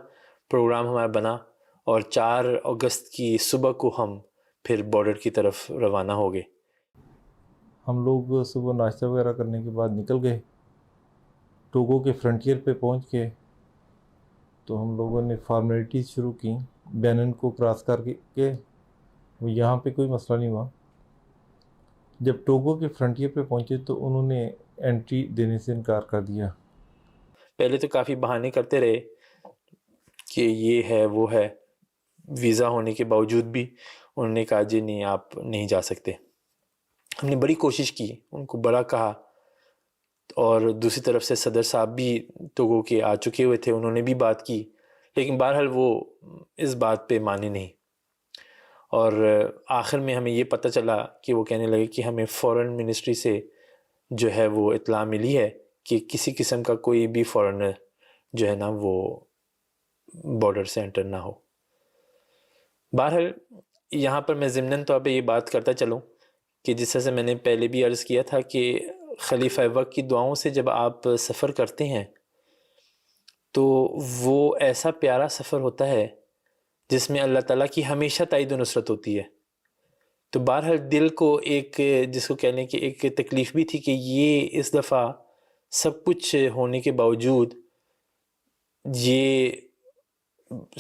پروگرام ہمارا بنا، اور 4 اگست کی صبح کو ہم پھر بارڈر کی طرف روانہ ہو گئے. ہم لوگ صبح ناشتہ وغیرہ کرنے کے بعد نکل گئے. ٹوگو کے فرنٹیئر پہ پہنچ کے تو ہم لوگوں نے فارمیلٹیز شروع کی بینن کو کراس کر کے. یہاں پہ کوئی مسئلہ نہیں ہوا. جب ٹوگو کے فرنٹیئر پہ پہنچے تو انہوں نے انٹری دینے سے انکار کر دیا. پہلے تو کافی بہانے کرتے رہے کہ یہ ہے وہ ہے، ویزا ہونے کے باوجود بھی انہوں نے کہا جی نہیں آپ نہیں جا سکتے. ہم نے بڑی کوشش کی، ان کو بڑا کہا، اور دوسری طرف سے صدر صاحب بھی ٹوگو کے آ چکے ہوئے تھے، انہوں نے بھی بات کی، لیکن بہرحال وہ اس بات پہ مانے نہیں. اور آخر میں ہمیں یہ پتہ چلا کہ وہ کہنے لگے کہ ہمیں فورن منسٹری سے جو ہے وہ اطلاع ملی ہے کہ کسی قسم کا کوئی بھی فورنر جو ہے نا وہ بارڈر سے انٹر نہ ہو. بہرحال یہاں پر میں ضمناً طور پہ یہ بات کرتا چلوں کہ جس طرح سے میں نے پہلے بھی عرض کیا تھا کہ خلیفہ وقت کی دعاؤں سے جب آپ سفر کرتے ہیں تو وہ ایسا پیارا سفر ہوتا ہے جس میں اللہ تعالیٰ کی ہمیشہ تائید و نصرت ہوتی ہے. تو بہرحال دل کو ایک جس کو کہنے کی ایک تکلیف بھی تھی کہ یہ اس دفعہ سب کچھ ہونے کے باوجود یہ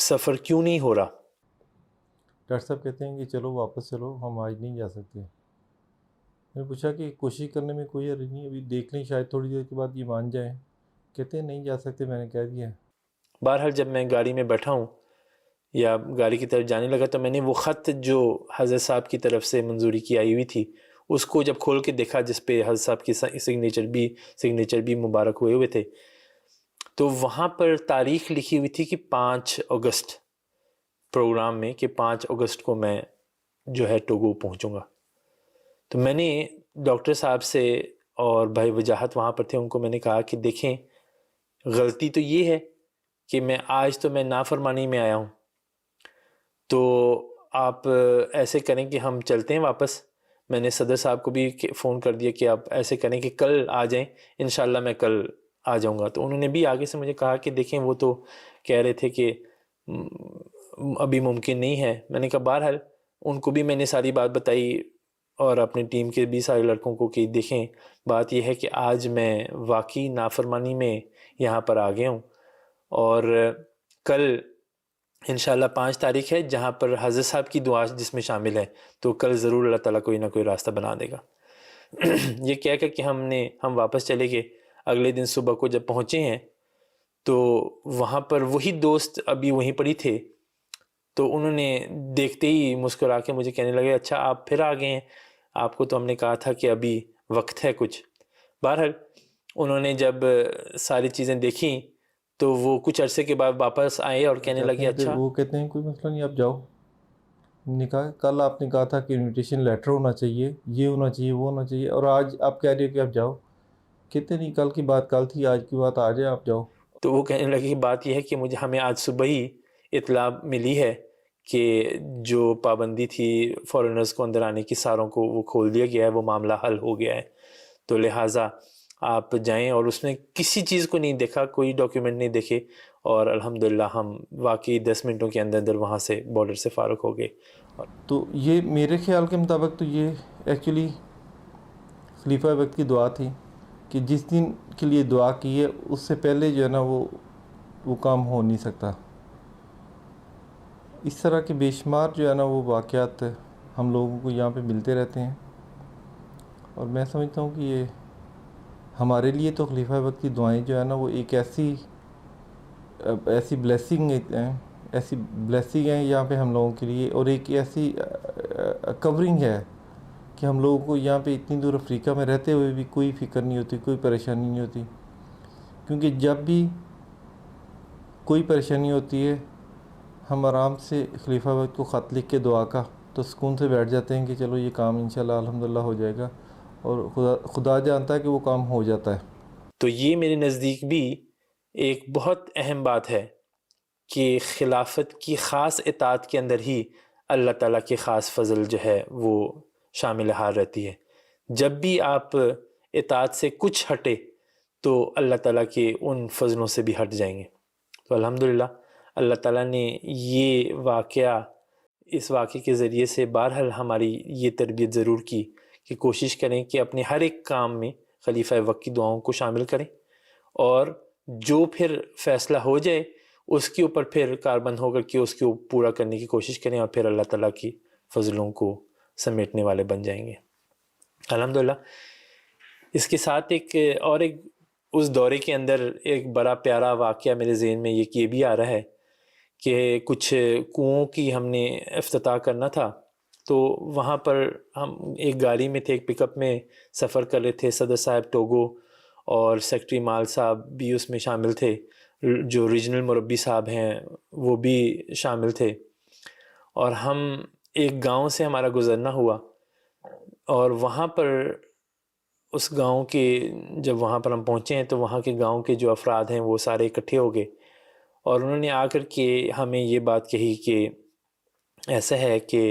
سفر کیوں نہیں ہو رہا. ڈاکٹر صاحب کہتے ہیں کہ چلو واپس چلو، ہم آج نہیں جا سکتے. میں نے پوچھا کہ کوشش کرنے میں کوئی حرج نہیں، ابھی دیکھ لیں شاید تھوڑی دیر کے بعد یہ مان جائیں. کہتے ہیں نہیں جا سکتے، میں نے کہہ دیا. بہرحال جب میں گاڑی میں بیٹھا ہوں یا گاڑی کی طرف جانے لگا تو میں نے وہ خط جو حضرت صاحب کی طرف سے منظوری کی آئی ہوئی تھی اس کو جب کھول کے دیکھا، جس پہ حضرت صاحب کی سگنیچر بھی مبارک ہوئے تھے، تو وہاں پر تاریخ لکھی ہوئی تھی کہ 5 اگست پروگرام میں، کہ 5 اگست کو میں جو ہے ٹوگو پہنچوں گا. تو میں نے ڈاکٹر صاحب سے اور بھائی وجاہت وہاں پر تھے، ان کو میں نے کہا کہ دیکھیں غلطی تو یہ ہے کہ آج تو میں نافرمانی میں آیا ہوں، تو آپ ایسے کریں کہ ہم چلتے ہیں واپس. میں نے صدر صاحب کو بھی فون کر دیا کہ آپ ایسے کریں کہ کل آ جائیں، انشاءاللہ میں کل آ جاؤں گا. تو انہوں نے بھی آگے سے مجھے کہا کہ دیکھیں وہ تو کہہ رہے تھے کہ ابھی ممکن نہیں ہے. میں نے کہا بہرحال ان کو بھی میں نے ساری بات بتائی اور اپنی ٹیم کے بھی سارے لڑکوں کو کہ دیکھیں بات یہ ہے کہ آج میں واقعی نافرمانی میں یہاں پر آ گیا ہوں، اور کل انشاءاللہ 5 تاریخ ہے جہاں پر حضرت صاحب کی دعا جس میں شامل ہے، تو کل ضرور اللہ تعالیٰ کوئی نہ کوئی راستہ بنا دے گا. یہ کہہ کر کہ ہم واپس چلے گئے. اگلے دن صبح کو جب پہنچے ہیں تو وہاں پر وہی دوست ابھی وہیں پر ہی تھے، تو انہوں نے دیکھتے ہی مسکرا کے مجھے کہنے لگے اچھا آپ پھر آ گئے ہیں، آپ کو تو ہم نے کہا تھا کہ ابھی وقت ہے کچھ. بہرحال انہوں نے جب ساری چیزیں دیکھیں تو وہ کچھ عرصے کے بعد واپس آئے اور کہنے لگے اچھا. وہ کہتے ہیں کوئی مسئلہ نہیں، آپ جاؤ. ہم نے کہا کل آپ نے کہا تھا کہ انویٹیشن لیٹر ہونا چاہیے، یہ ہونا چاہیے، وہ ہونا چاہیے، اور آج آپ کہہ رہے ہو کہ آپ جاؤ. کہتے نہیں کل کی بات کل تھی، آج کی بات آج ہے، آپ جاؤ. تو وہ کہنے لگے بات یہ ہے کہ ہمیں آج صبح ہی اطلاع ملی ہے کہ جو پابندی تھی فورنرز کو اندر آنے کی ساروں کو وہ کھول دیا گیا ہے، وہ معاملہ حل ہو گیا ہے، تو لہٰذا آپ جائیں. اور اس نے کسی چیز کو نہیں دیکھا، کوئی ڈاکیومنٹ نہیں دیکھے، اور الحمدللہ ہم واقعی 10 منٹوں کے اندر وہاں سے بارڈر سے فارغ ہو گئے. تو یہ میرے خیال کے مطابق تو یہ ایکچولی خلیفہ وقت کی دعا تھی کہ جس دن کے لیے دعا کی ہے اس سے پہلے جو ہے نا وہ کام ہو نہیں سکتا. اس طرح کے بے شمار جو ہے نا وہ واقعات ہم لوگوں کو یہاں پہ ملتے رہتے ہیں، اور میں سمجھتا ہوں کہ یہ ہمارے لیے تو خلیفہ وقت کی دعائیں جو ہے نا وہ ایک ایسی بلیسنگ ہیں یہاں پہ ہم لوگوں کے لیے، اور ایک ایسی کورنگ ہے کہ ہم لوگوں کو یہاں پہ اتنی دور افریقہ میں رہتے ہوئے بھی کوئی فکر نہیں ہوتی، کوئی پریشانی نہیں ہوتی. کیونکہ جب بھی کوئی پریشانی ہوتی ہے ہم آرام سے خلیفہ وقت کو خط لکھ کے دعا کا تو سکون سے بیٹھ جاتے ہیں کہ چلو یہ کام انشاءاللہ الحمدللہ ہو جائے گا، اور خدا جانتا ہے کہ وہ کام ہو جاتا ہے. تو یہ میرے نزدیک بھی ایک بہت اہم بات ہے کہ خلافت کی خاص اطاعت کے اندر ہی اللہ تعالیٰ کے خاص فضل جو ہے وہ شامل حال رہتی ہے. جب بھی آپ اطاعت سے کچھ ہٹے تو اللہ تعالیٰ کے ان فضلوں سے بھی ہٹ جائیں گے. تو الحمدللہ اللہ تعالیٰ نے یہ واقعہ، اس واقعے کے ذریعے سے بہرحال ہماری یہ تربیت ضرور کی کہ کوشش کریں کہ اپنے ہر ایک کام میں خلیفہ وقت کی دعاؤں کو شامل کریں، اور جو پھر فیصلہ ہو جائے اس کے اوپر پھر کاربند ہو کر کے اس کو پورا کرنے کی کوشش کریں، اور پھر اللہ تعالیٰ کی فضلوں کو سمیٹنے والے بن جائیں گے الحمدللہ. اس کے ساتھ ایک اس دورے کے اندر ایک بڑا پیارا واقعہ میرے ذہن میں یہ بھی آ رہا ہے کہ کچھ کنوؤں کی ہم نے افتتاح کرنا تھا. تو وہاں پر ہم ایک گاڑی میں تھے، ایک پک اپ میں سفر کر رہے تھے. صدر صاحب ٹوگو اور سیکٹری مال صاحب بھی اس میں شامل تھے، جو ریجنل مربی صاحب ہیں وہ بھی شامل تھے. اور ہم ایک گاؤں سے ہمارا گزرنا ہوا، اور وہاں پر اس گاؤں کے جب وہاں پر ہم پہنچے ہیں تو وہاں کے گاؤں کے جو افراد ہیں وہ سارے اکٹھے ہو گئے، اور انہوں نے آ کر کے ہمیں یہ بات کہی کہ ایسا ہے کہ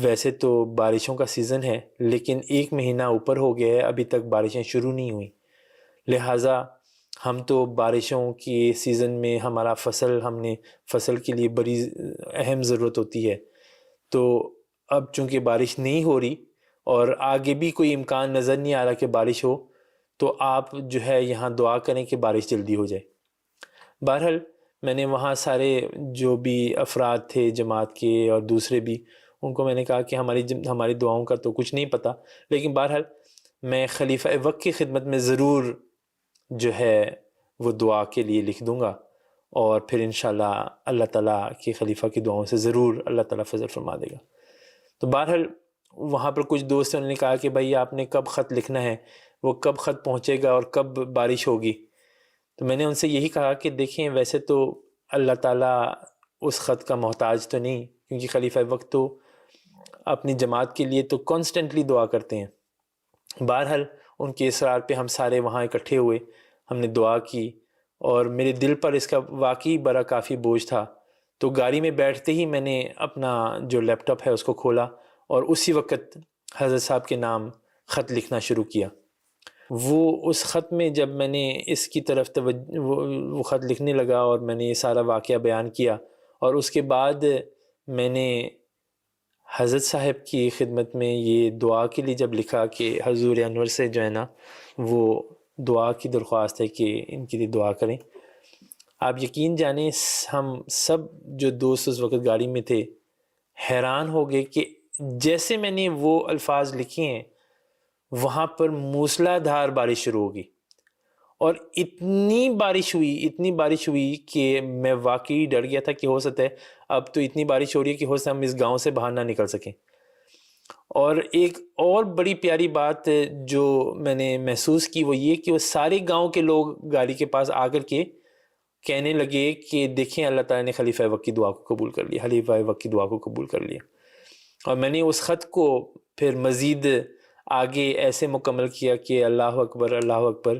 ویسے تو بارشوں کا سیزن ہے لیکن 1 مہینہ اوپر ہو گیا ہے، ابھی تک بارشیں شروع نہیں ہوئیں، لہٰذا ہم تو بارشوں کی سیزن میں ہمارا ہم نے فصل کے لیے بڑی اہم ضرورت ہوتی ہے. تو اب چونکہ بارش نہیں ہو رہی اور آگے بھی کوئی امکان نظر نہیں آ رہا کہ بارش ہو، تو آپ جو ہے یہاں دعا کریں کہ بارش جلدی ہو جائے. بہرحال میں نے وہاں سارے جو بھی افراد تھے جماعت کے اور دوسرے بھی، ان کو میں نے کہا کہ ہماری دعاؤں کا تو کچھ نہیں پتہ، لیکن بہرحال میں خلیفہ وقت کی خدمت میں ضرور جو ہے وہ دعا کے لیے لکھ دوں گا، اور پھر انشاءاللہ اللہ تعالیٰ کے خلیفہ کی دعاؤں سے ضرور اللہ تعالیٰ فضل فرما دے گا. تو بہرحال وہاں پر کچھ دوست ہیں، انہوں نے کہا کہ بھائی آپ نے کب خط لکھنا ہے، وہ کب خط پہنچے گا اور کب بارش ہوگی. تو میں نے ان سے یہی کہا کہ دیکھیں ویسے تو اللہ تعالیٰ اس خط کا محتاج تو نہیں، کیونکہ خلیفہ وقت تو اپنی جماعت کے لیے تو کانسٹنٹلی دعا کرتے ہیں. بہرحال ان کے اصرار پہ ہم سارے وہاں اکٹھے ہوئے، ہم نے دعا کی، اور میرے دل پر اس کا واقعی بڑا کافی بوجھ تھا. تو گاڑی میں بیٹھتے ہی میں نے اپنا جو لیپ ٹاپ ہے اس کو کھولا، اور اسی وقت حضرت صاحب کے نام خط لکھنا شروع کیا. وہ اس خط میں جب میں نے اس کی طرف وہ خط لکھنے لگا اور میں نے یہ سارا واقعہ بیان کیا، اور اس کے بعد میں نے حضرت صاحب کی خدمت میں یہ دعا کے لیے جب لکھا کہ حضور انور سے جو ہے نا وہ دعا کی درخواست ہے کہ ان کے لیے دعا کریں. آپ یقین جانیں ہم سب جو دوست اس وقت گاڑی میں تھے حیران ہو گئے کہ جیسے میں نے وہ الفاظ لکھے ہیں وہاں پر موسلا دھار بارش شروع ہوگی، اور اتنی بارش ہوئی کہ میں واقعی ڈر گیا تھا کہ ہو سکتا ہے اب تو اتنی بارش ہو رہی ہے کہ ہو سکتا ہے ہم اس گاؤں سے باہر نہ نکل سکیں. اور ایک اور بڑی پیاری بات جو میں نے محسوس کی وہ یہ کہ وہ سارے گاؤں کے لوگ گاڑی کے پاس آ کر کے کہنے لگے کہ دیکھیں اللہ تعالیٰ نے خلیفہ وقت کی دعا کو قبول کر لیا، خلیفہ وقت کی دعا کو قبول کر لیا. اور میں نے اس خط کو پھر مزید آگے ایسے مکمل کیا کہ اللہ اکبر اللہ اکبر،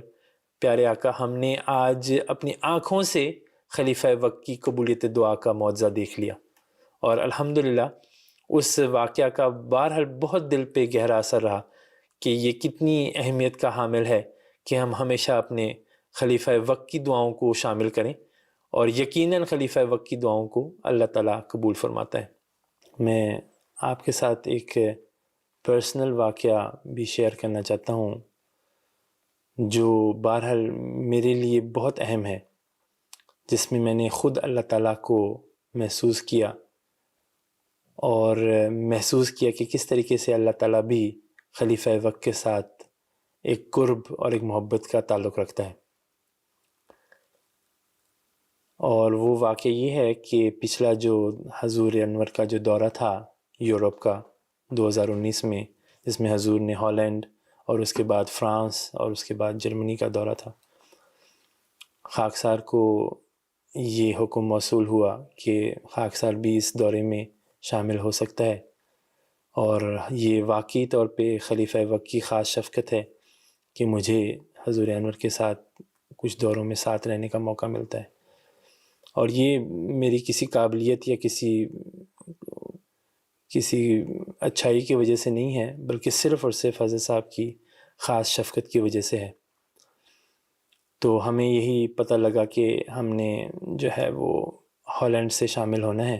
پیارے آقا ہم نے آج اپنی آنکھوں سے خلیفہ وقت کی قبولیت دعا کا معجزہ دیکھ لیا. اور الحمدللہ اس واقعہ کا بہرحال بہت دل پہ گہرا اثر رہا کہ یہ کتنی اہمیت کا حامل ہے کہ ہم ہمیشہ اپنے خلیفہ وقت کی دعاؤں کو شامل کریں، اور یقیناً خلیفہ وقت کی دعاؤں کو اللہ تعالیٰ قبول فرماتا ہے. میں آپ کے ساتھ ایک پرسنل واقعہ بھی شیئر کرنا چاہتا ہوں جو بہرحال میرے لیے بہت اہم ہے، جس میں میں نے خود اللہ تعالیٰ کو محسوس کیا اور محسوس کیا کہ کس طریقے سے اللہ تعالیٰ بھی خلیفہ وقت کے ساتھ ایک قرب اور ایک محبت کا تعلق رکھتا ہے. اور وہ واقعہ یہ ہے کہ پچھلا جو حضور انور کا جو دورہ تھا یورپ کا 2019 میں، جس میں حضور نے ہالینڈ اور اس کے بعد فرانس اور اس کے بعد جرمنی کا دورہ تھا، خاکسار کو یہ حکم موصول ہوا کہ خاکسار بھی اس دورے میں شامل ہو سکتا ہے. اور یہ واقعی طور پہ خلیفہ وقت کی خاص شفقت ہے کہ مجھے حضور انور کے ساتھ کچھ دوروں میں ساتھ رہنے کا موقع ملتا ہے. اور یہ میری کسی قابلیت یا کسی اچھائی کی وجہ سے نہیں ہے، بلکہ صرف اور صرف حضرت صاحب کی خاص شفقت کی وجہ سے ہے۔ تو ہمیں یہی پتہ لگا کہ ہم نے جو ہے وہ ہالینڈ سے شامل ہونا ہے۔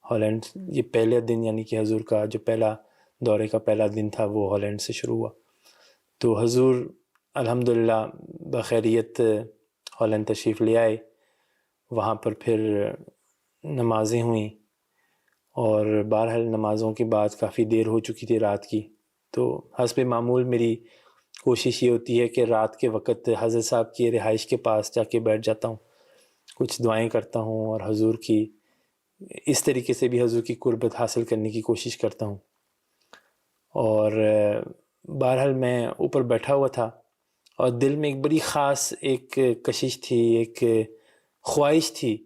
ہالینڈ یہ پہلے دن، یعنی کہ حضور کا جو پہلا دورے کا پہلا دن تھا وہ ہالینڈ سے شروع ہوا۔ تو حضور الحمدللہ بخیریت ہالینڈ تشریف لے آئے۔ وہاں پر پھر نمازیں ہوئیں، اور بہرحال نمازوں کے بعد کافی دیر ہو چکی تھی رات کی، تو حسب معمول میری کوشش یہ ہوتی ہے کہ رات کے وقت حضرت صاحب کی رہائش کے پاس جا کے بیٹھ جاتا ہوں، کچھ دعائیں کرتا ہوں، اور حضور کی اس طریقے سے بھی حضور کی قربت حاصل کرنے کی کوشش کرتا ہوں۔ اور بہرحال میں اوپر بیٹھا ہوا تھا، اور دل میں ایک بڑی خاص ایک کشش تھی، ایک خواہش تھی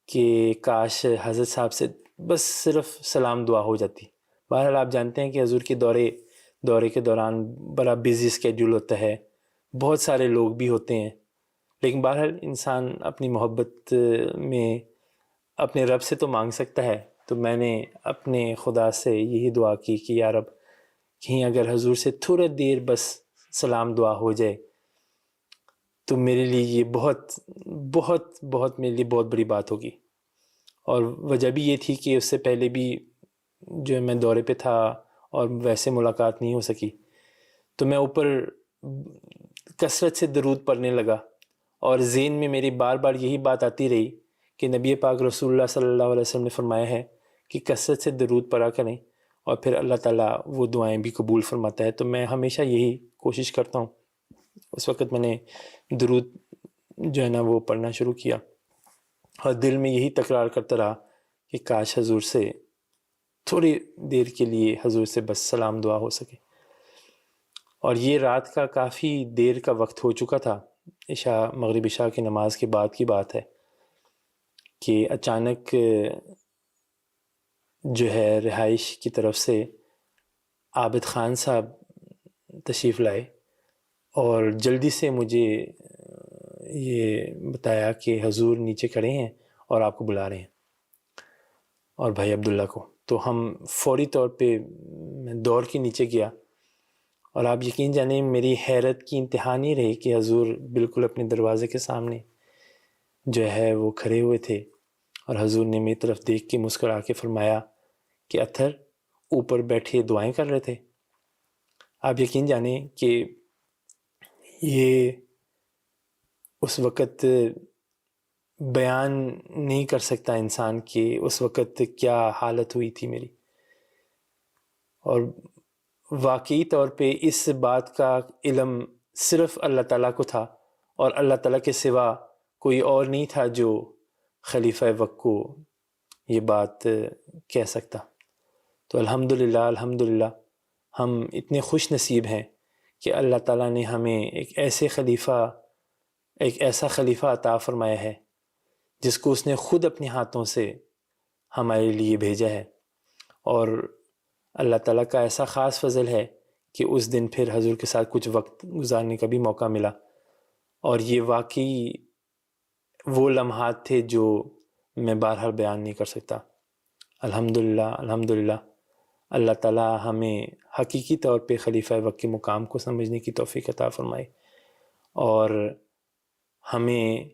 کہ کاش حضرت صاحب سے بس صرف سلام دعا ہو جاتی۔ بہرحال آپ جانتے ہیں کہ حضور کے دورے کے دوران بڑا بزی اسکیڈول ہوتا ہے، بہت سارے لوگ بھی ہوتے ہیں، لیکن بہرحال انسان اپنی محبت میں اپنے رب سے تو مانگ سکتا ہے۔ تو میں نے اپنے خدا سے یہی دعا کی کہ یا رب، کہیں اگر حضور سے تھوڑا دیر بس سلام دعا ہو جائے تو میرے لیے یہ بہت بہت بہت میرے لیے بہت بڑی بات ہوگی۔ اور وجہ بھی یہ تھی کہ اس سے پہلے بھی جو میں دورے پہ تھا اور ویسے ملاقات نہیں ہو سکی، تو میں اوپر کثرت سے درود پڑھنے لگا، اور ذہن میں میری بار بار یہی بات آتی رہی کہ نبی پاک رسول اللہ صلی اللہ علیہ وسلم نے فرمایا ہے کہ کثرت سے درود پڑھا کریں، اور پھر اللہ تعالیٰ وہ دعائیں بھی قبول فرماتا ہے۔ تو میں ہمیشہ یہی کوشش کرتا ہوں۔ اس وقت میں نے درود جو ہے نا وہ پڑھنا شروع کیا، اور دل میں یہی تکرار کرتا رہا کہ کاش حضور سے تھوڑی دیر کے لیے حضور سے بس سلام دعا ہو سکے۔ اور یہ رات کا کافی دیر کا وقت ہو چکا تھا، مغرب عشاء کی نماز کے بعد کی بات ہے کہ اچانک جو ہے رہائش کی طرف سے عابد خان صاحب تشریف لائے، اور جلدی سے مجھے یہ بتایا کہ حضور نیچے کھڑے ہیں اور آپ کو بلا رہے ہیں، اور بھائی عبداللہ کو۔ تو ہم فوری طور پہ میں دوڑ کے نیچے گیا، اور آپ یقین جانیں میری حیرت کی انتہا نہیں رہی کہ حضور بالکل اپنے دروازے کے سامنے جو ہے وہ کھڑے ہوئے تھے، اور حضور نے میری طرف دیکھ کے مسکرا کے فرمایا کہ اطہر اوپر بیٹھے دعائیں کر رہے تھے۔ آپ یقین جانیں کہ یہ اس وقت بیان نہیں کر سکتا انسان کہ اس وقت کیا حالت ہوئی تھی میری، اور واقعی طور پہ اس بات کا علم صرف اللہ تعالیٰ کو تھا، اور اللہ تعالیٰ کے سوا کوئی اور نہیں تھا جو خلیفہ وقت کو یہ بات کہہ سکتا۔ تو الحمدللہ ہم اتنے خوش نصیب ہیں کہ اللہ تعالیٰ نے ہمیں ایک ایسا خلیفہ عطا فرمایا ہے جس کو اس نے خود اپنے ہاتھوں سے ہمارے لیے بھیجا ہے، اور اللہ تعالیٰ کا ایسا خاص فضل ہے کہ اس دن پھر حضور کے ساتھ کچھ وقت گزارنے کا بھی موقع ملا، اور یہ واقعی وہ لمحات تھے جو میں بہرحال بیان نہیں کر سکتا۔ الحمدللہ اللہ تعالیٰ ہمیں حقیقی طور پہ خلیفہ وقت کے مقام کو سمجھنے کی توفیق عطا فرمائے، اور ہمیں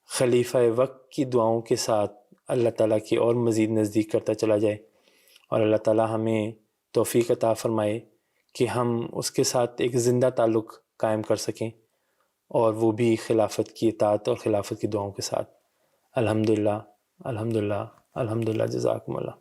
خلیفہ وقت کی دعاؤں کے ساتھ اللہ تعالیٰ کی اور مزید نزدیک کرتا چلا جائے، اور اللہ تعالیٰ ہمیں توفیق عطا فرمائے کہ ہم اس کے ساتھ ایک زندہ تعلق قائم کر سکیں، اور وہ بھی خلافت کی اطاعت اور خلافت کی دعاؤں کے ساتھ۔ الحمدللہ جزاکم اللہ۔